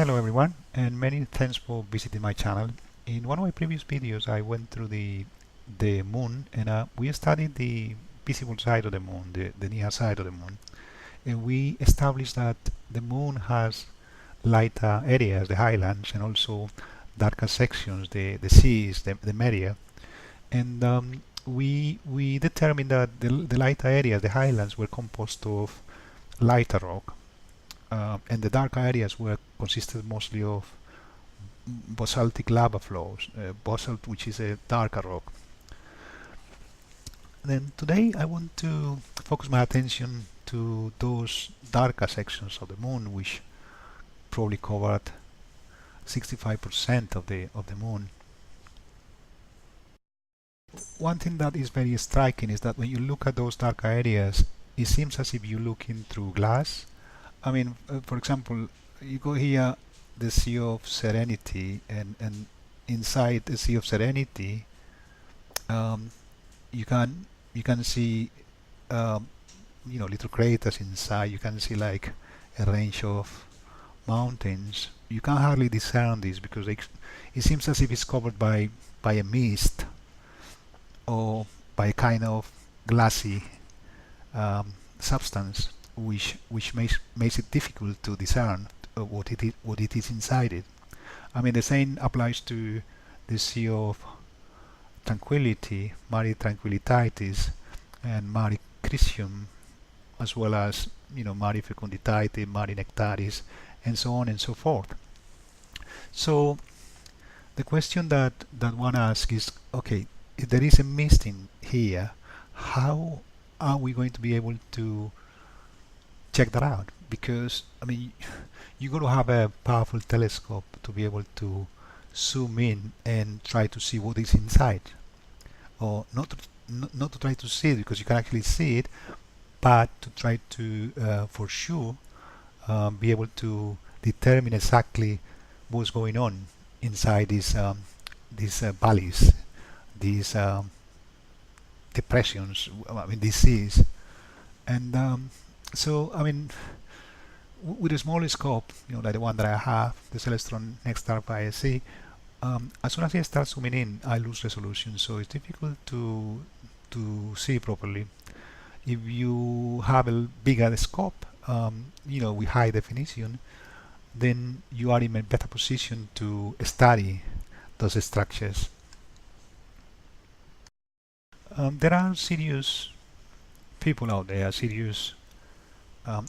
Hello everyone, and many thanks for visiting my channel. In one of my previous videos I went through the moon, and we studied the visible side of the moon, the near side of the moon, and we established that the moon has lighter areas, the highlands, and also darker sections, the seas, the media. And we determined that the lighter areas, the highlands, were composed of lighter rock, and the darker areas were consisted mostly of basaltic lava flows, basalt, which is a darker rock. Then today I want to focus my attention to those darker sections of the moon, which probably covered 65% of the moon. One thing that is very striking is that when you look at those darker areas, it seems as if you're looking through glass. I mean, for example, you go here, the Sea of Serenity, and inside the Sea of Serenity, um, you can see little craters inside. You can see like a range of mountains. You can hardly discern this because it seems as if it's covered by a mist or by a kind of glassy substance, which makes it difficult to discern what it is inside it. I mean, the same applies to the Sea of Tranquility, Mare Tranquillitatis, and Mare Crisium, as well as Mare Fecunditatis, Mare Nectaris, and so on and so forth. So the question that one asks is, okay, if there is a mist in here, how are we going to be able to check that out? Because I mean, you got to have a powerful telescope to be able to zoom in and try to see what is inside, or not to try to see it because you can actually see it, but to try to for sure be able to determine exactly what's going on inside these valleys, these depressions, I mean these seas. And so I mean, with a small scope, like the one that I have, the Celestron NexStar 5SE, as soon as I start zooming in, I lose resolution, so it's difficult to see properly. If you have a bigger scope, with high definition, then you are in a better position to study those structures. There are serious people out there, serious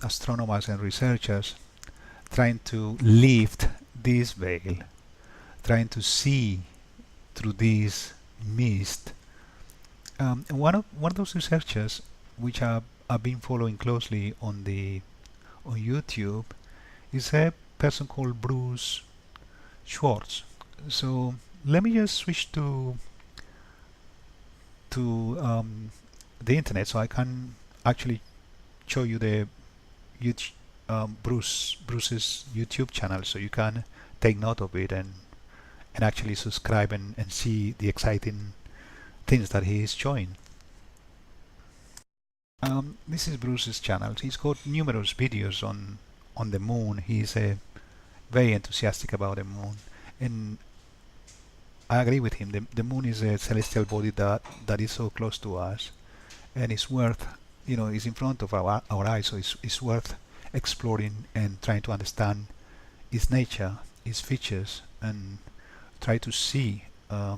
astronomers and researchers trying to lift this veil, trying to see through this mist. And one of those researchers, which I've been following closely on YouTube, is a person called Bruce Schwartz. So let me just switch to the internet so I can actually show you the YouTube, Bruce's YouTube channel, so you can take note of it and actually subscribe and see the exciting things that he is showing. This is Bruce's channel. He's got numerous videos on the moon. He's very enthusiastic about the moon, and I agree with him. The moon is a celestial body that is so close to us, and it's worth, it's in front of our eyes, so it's worth exploring and trying to understand its nature, its features, and try to see, the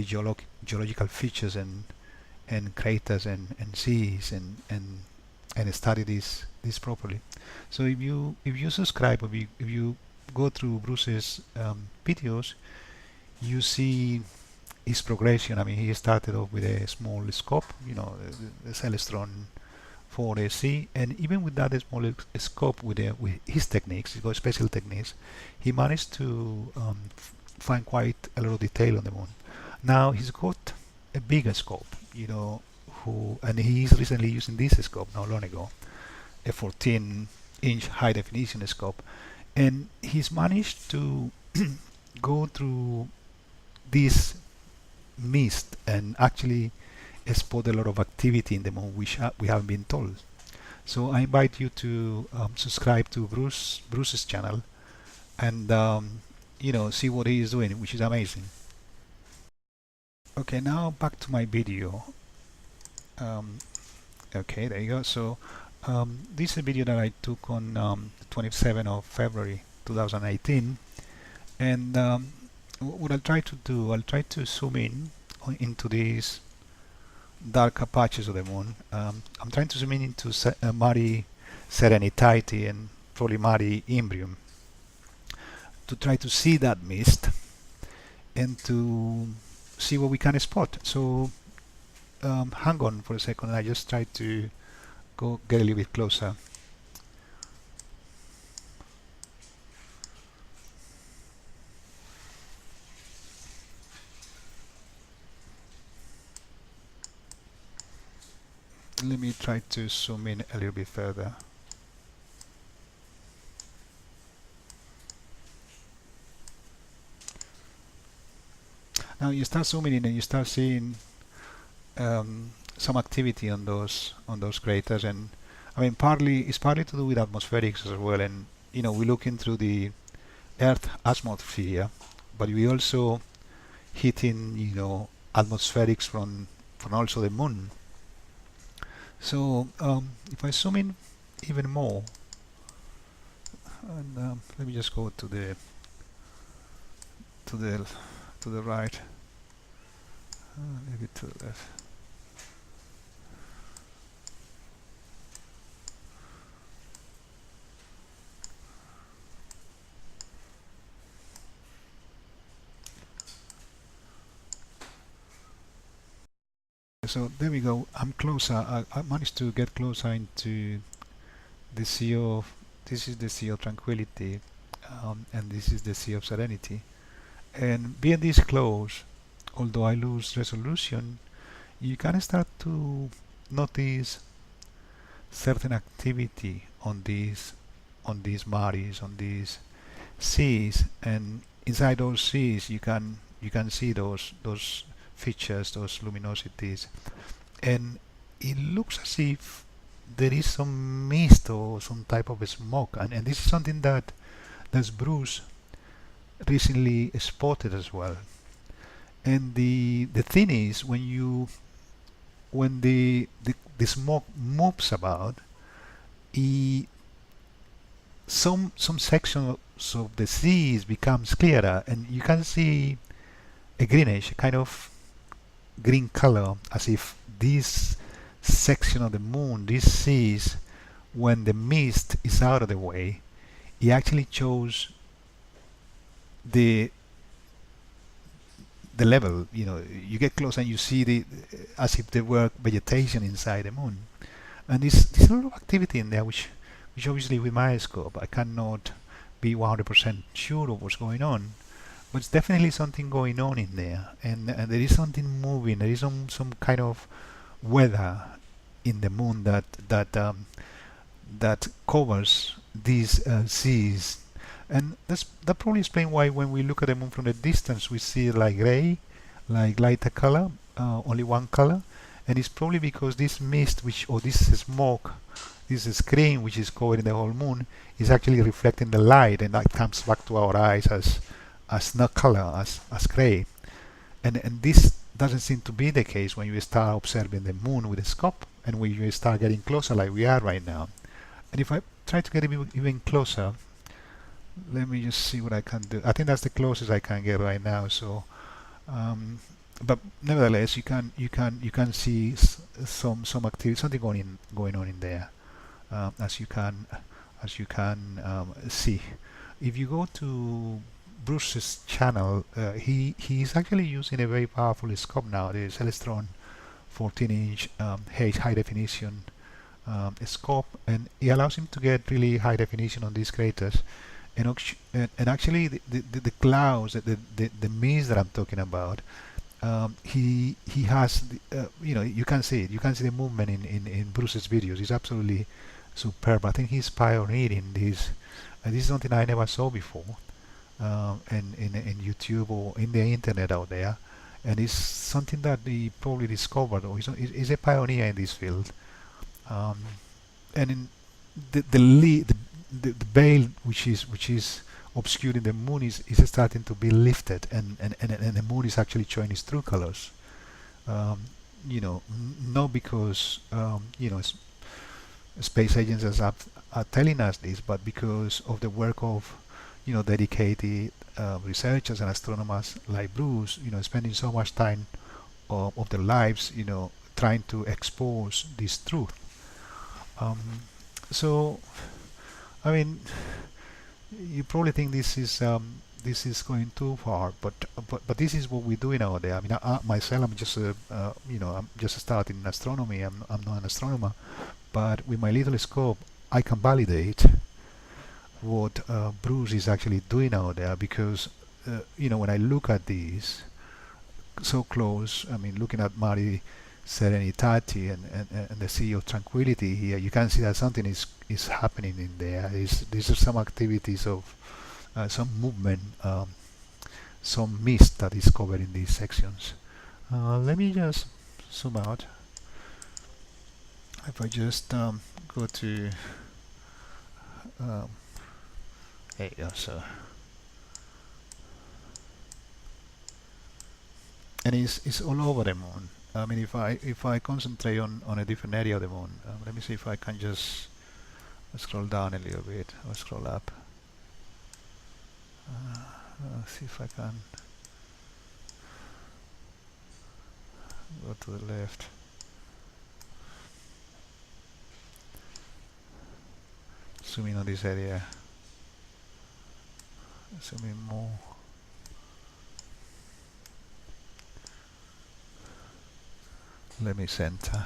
geological features and craters and seas and study this properly. So if you subscribe, if you go through Bruce's videos, you see his progression. I mean, he started off with a small scope, the Celestron 4SE, and even with that small scope, with his techniques, he's got special techniques, he managed to find quite a lot of detail on the moon. Now he's got a bigger scope, and he's recently using this scope not long ago, a 14-inch high definition scope, and he's managed to go through this mist and actually spot a lot of activity in the moon which we haven't been told. So I invite you to subscribe to Bruce's channel and see what he is doing, which is amazing. Okay, now back to my video. Um, okay, there you go. So this is a video that I took on 27th of February 2018, and what I'll try to do, I'll try to zoom in into these darker patches of the moon. I'm trying to zoom in into Mare Serenitatis and probably Mare Imbrium to try to see that mist and to see what we can spot. So hang on for a second. I just try to get a little bit closer. Let me try to zoom in a little bit further. Now you start zooming in and you start seeing some activity on those craters, and I mean it's partly to do with atmospherics as well, and we look into the Earth atmosphere, but we also hit in atmospherics from also the moon. So if I zoom in even more, and let me just go to the right, maybe to the left. So there we go. I'm closer. I managed to get closer into the Sea of. This is the Sea of Tranquility, and this is the Sea of Serenity. And being this close, although I lose resolution, you can start to notice certain activity on these mares, on these seas, and inside those seas you can see those features, those luminosities, and it looks as if there is some mist or some type of smoke, and this is something that Bruce recently spotted as well. And the thing is, when the smoke moves about, some sections of the seas becomes clearer, and you can see a greenish kind of green color, as if this section of the moon, these seas, when the mist is out of the way, it actually shows the level. You get close and you see the as if there were vegetation inside the moon, and there's a lot of activity in there, which obviously with my scope I cannot be 100% sure of what's going on, but it's definitely something going on in there, and there is something moving. There is some kind of weather in the moon that covers these seas, and that probably explains why when we look at the moon from a distance we see it like gray, like lighter color, only one color, and it's probably because this mist, or this smoke, this screen which is covering the whole moon, is actually reflecting the light, and that comes back to our eyes as no color, as gray, and this doesn't seem to be the case when you start observing the moon with a scope, and when you start getting closer like we are right now. And if I try to get even closer, let me just see what I can do. I think that's the closest I can get right now. So but nevertheless you can see some activity, something going on in there, as you can see. If you go to Bruce's channel, he's actually using a very powerful scope now, the Celestron 14-inch high definition scope, and it allows him to get really high definition on these craters, and actually the clouds, the mist that I'm talking about, he has you can see it, you can see the movement in Bruce's videos. It's absolutely superb. I think he's pioneering this, and this is something I never saw before in YouTube or in the internet out there, and it's something that he probably discovered, or he's a pioneer in this field. and in the veil which is obscuring the moon is starting to be lifted, and the moon is actually showing its true colors. Um, not because space agencies are telling us this, but because of the work of dedicated researchers and astronomers like Bruce, spending so much time of their lives, trying to expose this truth. Um, so, I mean, you probably think this is going too far, but this is what we're doing nowadays. I mean, myself, I'm just I'm just starting in astronomy. I'm not an astronomer, but with my little scope, I can validate what Bruce is actually doing out there, because when I look at these so close, I mean, looking at Mare Serenitatis and the Sea of Tranquility here, you can see that something is happening in there. These are some activities of some movement, some mist that is covered in these sections. Let me just zoom out. If I just go to um, there you go. So, and it's all over the moon. I mean, if I concentrate on a different area of the moon, let me see if I can just scroll down a little bit or scroll up. See if I can go to the left. Zoom in on this area. Zoom in more. Let me center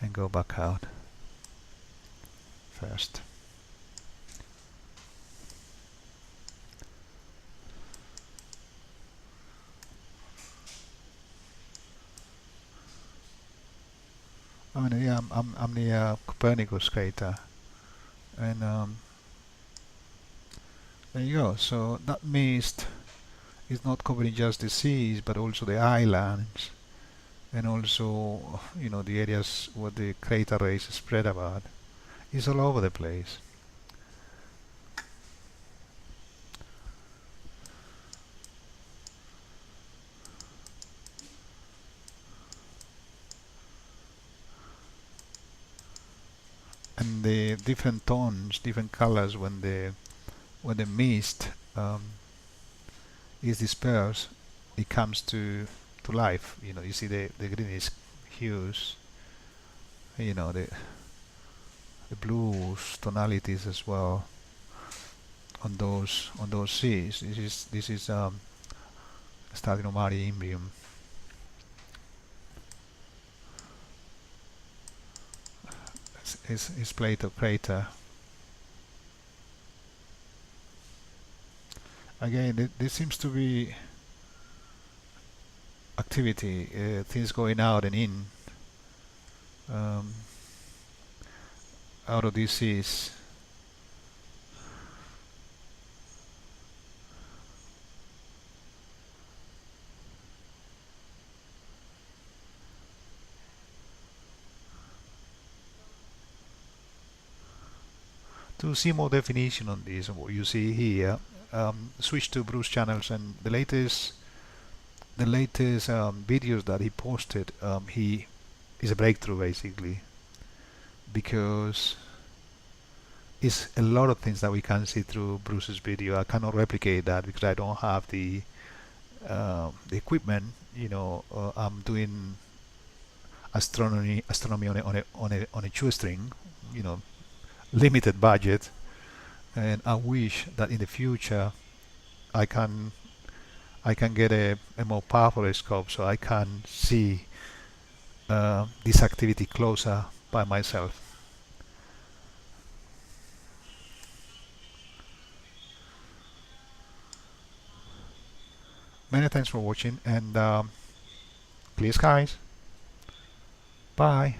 and go back out first. I mean, yeah, I'm near Copernicus crater, and there you go. So that mist is not covering just the seas, but also the islands, and also the areas where the crater rays spread about. It's all over the place. And the different tones, different colors when the mist is dispersed, it comes to life. You see the greenish hues, the blues tonalities as well on those seas. This is starting to Mare Imbrium. It's Plato crater. Again, there seems to be activity, things going out and in, um, out of these seas. To see more definition on this, what you see here, switch to Bruce channels, and the latest videos that he posted, he is a breakthrough basically, because it's a lot of things that we can see through Bruce's video. I cannot replicate that because I don't have the equipment. I'm doing astronomy on a shoestring, you know, limited budget, and I wish that in the future I can I can get a more powerful scope so I can see this activity closer by myself. Many thanks for watching, and clear skies. Bye.